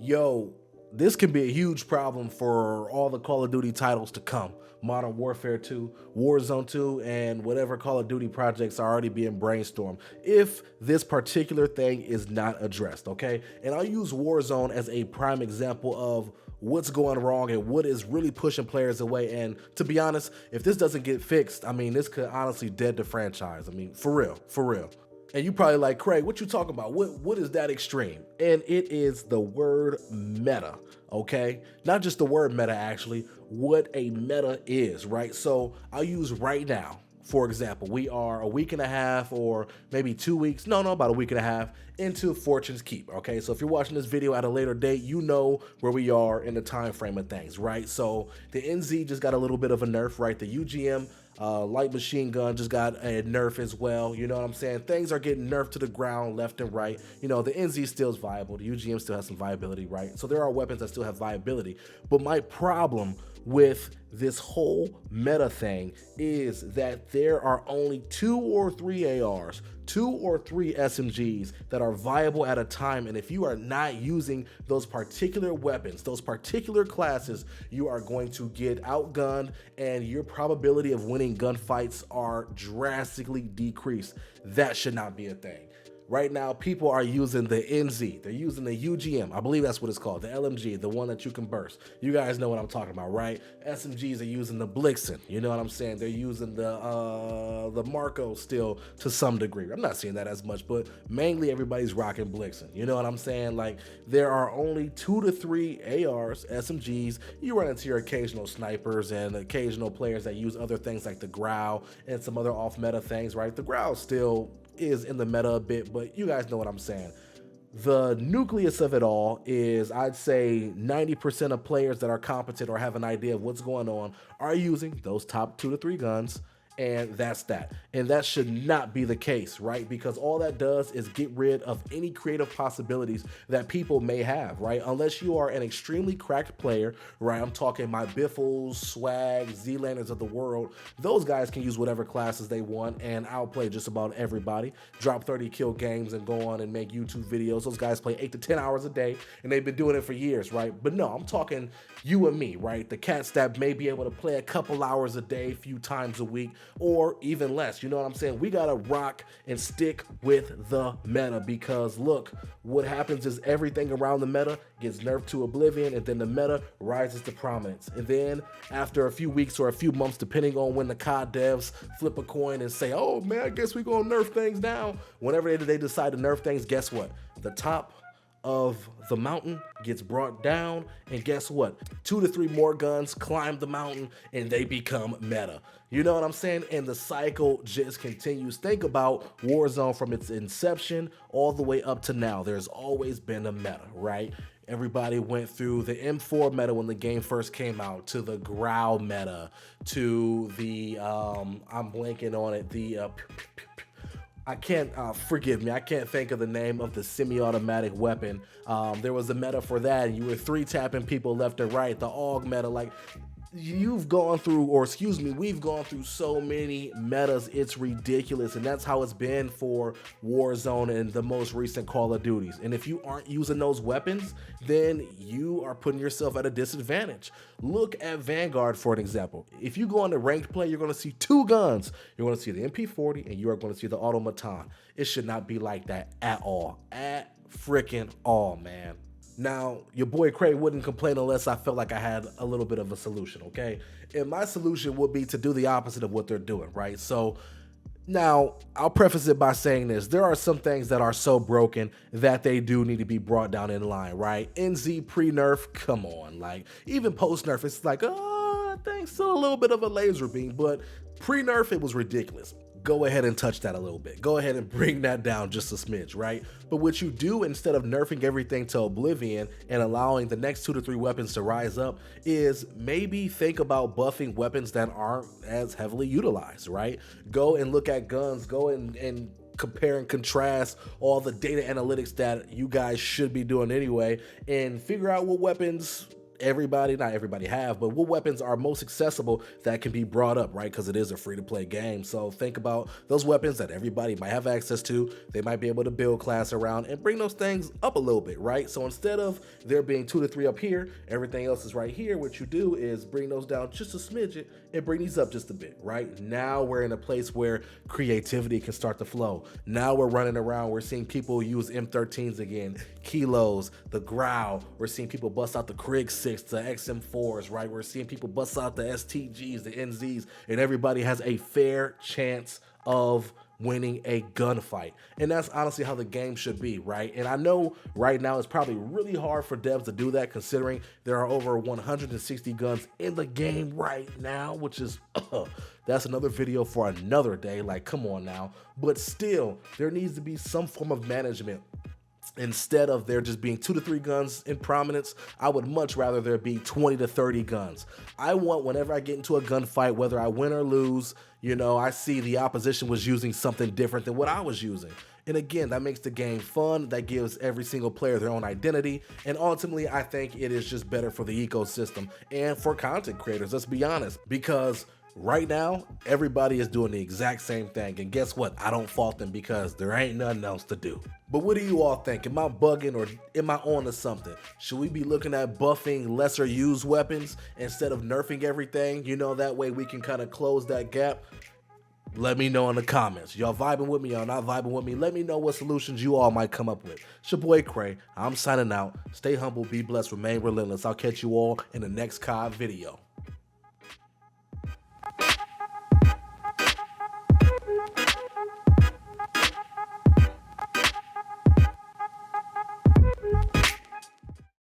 Yo, this can be a huge problem for all the Call of Duty titles to come. Modern Warfare 2, Warzone 2, and whatever Call of Duty projects are already being brainstormed if this particular thing is not addressed, okay? And I'll use Warzone as a prime example of what's going wrong and what is really pushing players away. And to be honest, if this doesn't get fixed, I mean, this could honestly dead the franchise. I mean, for real, for real. And you probably like, Craig, what you talking about? What is that extreme? And it is the word meta, okay? Not just the word meta, actually, what a meta is, right? So I'll use right now, for example. We are a week and a half or maybe 2 weeks, no, about a week and a half into Fortune's Keep, okay? So if you're watching this video at a later date, you know where we are in the time frame of things, right? So the NZ just got a little bit of a nerf, right? The UGM light machine gun just got a nerf as well. You know what I'm saying? Things are getting nerfed to the ground left and right. You know, the NZ still is viable. The UGM still has some viability, right? So there are weapons that still have viability. But my problem with this whole meta thing is that there are only 2 or 3 ARs, 2 or 3 SMGs that are viable at a time. And if you are not using those particular weapons, those particular classes, you are going to get outgunned and your probability of winning gunfights are drastically decreased. That should not be a thing. Right now, people are using the NZ. They're using the UGM. I believe that's what it's called. The LMG, the one that you can burst. You guys know what I'm talking about, right? SMGs are using the Blixen. You know what I'm saying? They're using the Marco still to some degree. I'm not seeing that as much, but mainly everybody's rocking Blixen. You know what I'm saying? Like, there are only 2 to 3 ARs, SMGs. You run into your occasional snipers and occasional players that use other things like the Growl and some other off-meta things, right? The Growl still is in the meta a bit, but you guys know what I'm saying. The nucleus of it all is, I'd say 90% of players that are competent or have an idea of what's going on are using those top 2 to 3 guns, and that's that. And that should not be the case, right? Because all that does is get rid of any creative possibilities that people may have, right? Unless you are an extremely cracked player, right? I'm talking my Biffles, Swag, Z-Landers of the world. Those guys can use whatever classes they want and outplay just about everybody. Drop 30 kill games and go on and make YouTube videos. Those guys play 8 to 10 hours a day and they've been doing it for years, right? But no, I'm talking you and me, right? The cats that may be able to play a couple hours a day, a few times a week, or even less. You know what I'm saying? We gotta rock and stick with the meta, because look, what happens is everything around the meta gets nerfed to oblivion, and then the meta rises to prominence. And then after a few weeks or a few months, depending on when the COD devs flip a coin and say, oh man, I guess we're gonna nerf things down. Whenever they decide to nerf things, guess what? The top of the mountain gets brought down, and guess what? 2 to 3 more guns climb the mountain and they become meta. You know what I'm saying? And the cycle just continues. Think about Warzone from its inception all the way up to now. There's always been a meta, right? Everybody went through the M4 meta when the game first came out, to the Growl meta, to the I'm blanking on it, the I can't, forgive me, I can't think of the name of the semi-automatic weapon. There was a meta for that, and you were 3-tapping people left and right, the AUG meta. Like, you've gone through, or excuse me, we've gone through so many metas, it's ridiculous. And that's how it's been for Warzone and the most recent Call of Duties. And if you aren't using those weapons, then you are putting yourself at a disadvantage. Look at Vanguard for an example. If you go on the ranked play, you're going to see 2 guns. You're going to see the MP40 and you are going to see the automaton. It should not be like that at all. At freaking all, man. Now, your boy Cray wouldn't complain unless I felt like I had a little bit of a solution, okay? And my solution would be to do the opposite of what they're doing, right? So now, I'll preface it by saying this. There are some things that are so broken that they do need to be brought down in line, right? NZ pre-nerf, come on. Like, even post-nerf, it's like, oh, I think still a little bit of a laser beam. But pre-nerf, it was ridiculous. Go ahead and touch that a little bit. Go ahead and bring that down just a smidge, right? But what you do, instead of nerfing everything to oblivion and allowing the next 2 to 3 weapons to rise up, is maybe think about buffing weapons that aren't as heavily utilized, right? Go and look at guns. Go and compare and contrast all the data analytics that you guys should be doing anyway, and figure out what weapons everybody, not everybody have, but what weapons are most accessible that can be brought up, right? Because it is a free-to-play game. So think about those weapons that everybody might have access to. They might be able to build class around and bring those things up a little bit, right? So instead of there being 2 to 3 up here, everything else is right here. What you do is bring those down just a smidget and bring these up just a bit, right? Now we're in a place where creativity can start to flow. Now we're running around. We're seeing people use M13s again, kilos, the growl. We're seeing people bust out the Krig 6, the XM4s, right? We're seeing people bust out the STGs, the NZs, and everybody has a fair chance of winning a gunfight. And that's honestly how the game should be, right? And I know right now it's probably really hard for devs to do that, considering there are over 160 guns in the game right now, which is that's another video for another day. Like, come on now. But still, there needs to be some form of management. Instead of there just being 2 to 3 guns in prominence, I would much rather there be 20 to 30 guns. I want, whenever I get into a gunfight, whether I win or lose, you know, I see the opposition was using something different than what I was using. And again, that makes the game fun. That gives every single player their own identity. And ultimately, I think it is just better for the ecosystem and for content creators, let's be honest, because right now, everybody is doing the exact same thing, and guess what? I don't fault them because there ain't nothing else to do. But what do you all think? Am I bugging or am I on to something? Should we be looking at buffing lesser used weapons instead of nerfing everything? You know, that way we can kind of close that gap. Let me know in the comments. Y'all vibing with me? Y'all not vibing with me? Let me know what solutions you all might come up with. It's your boy Cray. I'm signing out. Stay humble, be blessed, remain relentless. I'll catch you all in the next COD video.